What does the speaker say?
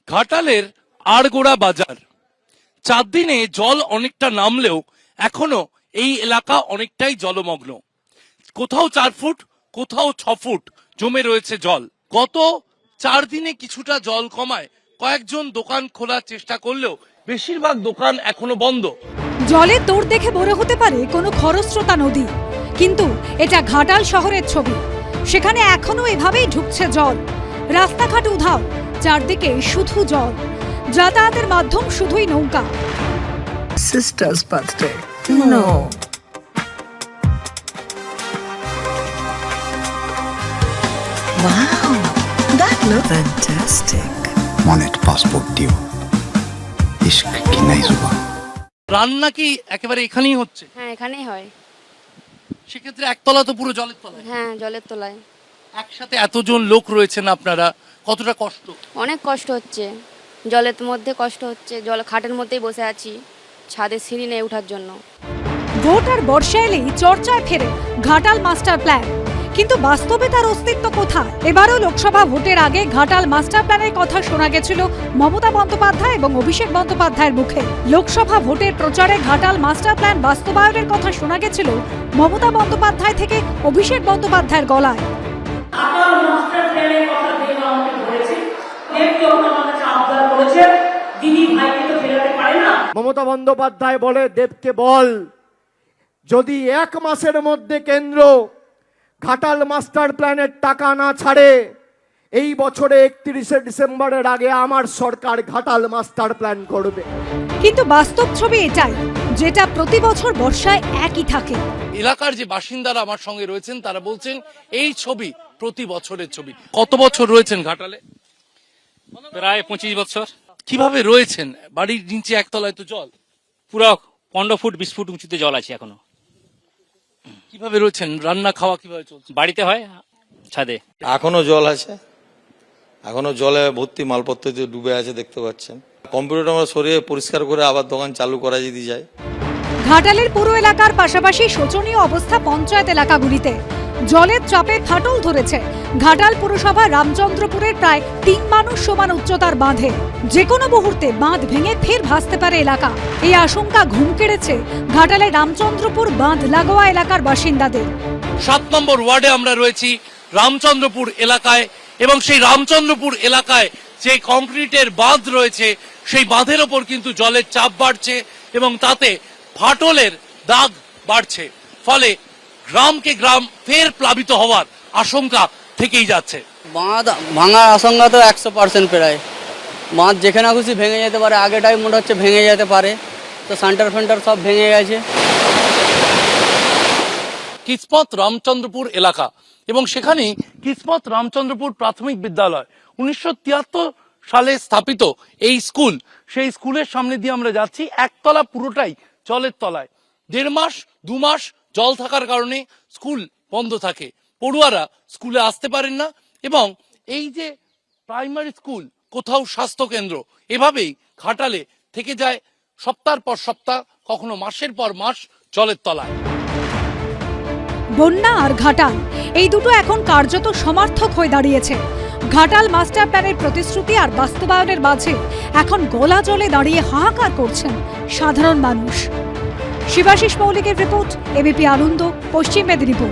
ঘাটালের আড়গোড়া বাজার। 4 দিনে জল অনেকটা নামলেও এখনো এই এলাকা অনেকটাই জলমগ্ন। কোথাও 4 ফুট, কোথাও 6 ফুট জমে রয়েছে জল। গত 4 দিনে কিছুটা জল কমায় কয়েকজন দোকান খোলার চেষ্টা করলেও বেশিরভাগ দোকান এখনো বন্ধ। জলের দৌড় দেখে মনে হতে পারে কোনো খরস্রোতা নদী, কিন্তু এটা ঘাটাল শহরের ছবি। সেখানে এখনো এভাবেই ঢুকছে জল, রাস্তাঘাট উধাও, চারদিকে শুধু জল, যাতায়াতের মাধ্যম শুধুই নৌকা। Sister's birthday. No. Wow, that looks fantastic. Monet passport দিও, ইশক কি নাই জুবান। রান্না কি একেবারে এখানেই হচ্ছে? হ্যাঁ, এখানেই হয়। সেক্ষেত্রে একতলা তো পুরো জলের তলায়। হ্যাঁ, জলের তলায়। একসাথে এতজন লোক রয়েছেন আপনারা, কতটা কষ্ট? অনেক কষ্ট হচ্ছে, জলের মধ্যে কষ্ট হচ্ছে। জল খাটের মধ্যেই বসে আছি, ছাদে সিঁড়ি নেই ওঠার জন্য। ভোট আর বর্ষা এলেই চর্চায় ফেরে ঘাটাল মাস্টার প্ল্যান, কিন্তু বাস্তবে তার অস্তিত্ব কোথায়? এবারও লোকসভা ভোটের আগে ঘাটাল মাস্টার প্ল্যানের কথা শোনা গেছিল মমতা বন্দ্যোপাধ্যায় এবং অভিষেক বন্দ্যোপাধ্যায়ের মুখে। লোকসভা ভোটের প্রচারে ঘাটাল মাস্টার প্ল্যান বাস্তবায়নের কথা শোনা গেছিল মমতা বন্দ্যোপাধ্যায় থেকে অভিষেক বন্দ্যোপাধ্যায়ের গলায়। মমতা বন্দ্যোপাধ্যায় বলে, দেবকে বল যদি 1 মাসের মধ্যে কেন্দ্র ঘাটাল মাস্টার প্ল্যানের টাকা না ছাড়ে, এই বছরে 31শে ডিসেম্বরের আগে আমার সরকার ঘাটাল মাস্টার প্ল্যান করবে। কিন্তু বাস্তব ছবি এটাই, যেটা প্রতি বছর বর্ষায় একই থাকে। এলাকার যে বাসিন্দারা আমার সঙ্গে রয়েছেন তারা বলছেন এই ছবি প্রতি বছরের ছবি। কত বছর রয়েছেন ঘাটালে? প্রায় 25 বছর। কিভাবে রয়েছেন? বাড়ির নিচে একতলায় তো জল, পুরো 15 ফুট 20 ফুট উঁচুতে জল আছে এখনো। কিভাবে রয়েছেন? রান্না খাওয়া কিভাবে চলছে? বাড়িতে হয়, ছাদে। এখনো জল আছে, এখনো জলে ভর্তি, মালপত্র ডুবে আছে দেখতে পাচ্ছেন। কম্পিউটার আমরা সরিয়ে পরিষ্কার করে আবার দোকান চালু করা যদি যায়। ঘাটালের পুরো এলাকার পাশাপাশি শোচনীয় অবস্থা পঞ্চায়েত এলাকাগুলিতে। জলের চাপে ফাটল ধরেছে ঘাটাল পুরসভা রামচন্দ্রপুরের প্রায় 3 মানুষ সমান উচ্চতার বাঁধে। যে কোনো মুহূর্তে বাঁধ ভেঙে ফের ভাসতে পারে এলাকা। এই আশঙ্কা ঘুম কেড়েছে ঘাটালের রামচন্দ্রপুর বাঁধ লাগোয়া এলাকার বাসিন্দাদের। 7 নম্বর ওয়ার্ডে আমরা রয়েছি রামচন্দ্রপুর এলাকায়, এবং সেই রামচন্দ্রপুর এলাকায় যে কংক্রিটের বাঁধ রয়েছে সেই বাঁধের ওপর কিন্তু জলের চাপ বাড়ছে এবং তাতে ফাটলের দাগ বাড়ছে। ফলে গ্রামকে গ্রাম ফের প্লাবিত হওয়ার আশঙ্কা থেকেই যাচ্ছে। বাঁধ ভাঙার আশঙ্কা তো 100% প্রায়। বাঁধ যেখানে খুশি ভেঙে যেতে পারে, আগেটাই মনে হচ্ছে ভেঙে যেতে পারে, তো সেন্টার ফেন্টার সব ভেঙে গেছে। কিসমত রামচন্দ্রপুর এলাকা, এবং সেখানেই কিসমত রামচন্দ্রপুর প্রাথমিক বিদ্যালয়। 1973 সালে স্থাপিত এই স্কুল, সেই স্কুলের সামনে দিয়ে আমরা যাচ্ছি। একতলা পুরোটাই জলের তলায়। 1.5 মাস 2 মাস জল থাকার কারণে স্কুল বন্ধ থাকে, পড়ুয়ারা স্কুলে আসতে পারেন না, এবং এই যে প্রাইমারি স্কুল, কোথাও স্বাস্থ্য কেন্দ্র, এভাবেই ঘাটালে থেকে যায় সপ্তাহের পর সপ্তাহ, কখনো মাসের পর মাস জলের তলায়। বন্যা আর ঘাটাল, এই দুটো এখন কার্যত সমার্থক হয়ে দাঁড়িয়েছে। ঘাটাল মাস্টার প্ল্যানের প্রতিশ্রুতি আর বাস্তবায়নের মাঝে এখন গলা জলে দাঁড়িয়ে হাহাকার করছেন সাধারণ মানুষ। শিবাশিস মৌলিকের রিপোর্ট, এবিপি আনন্দ, পশ্চিম মেদিনীপুর।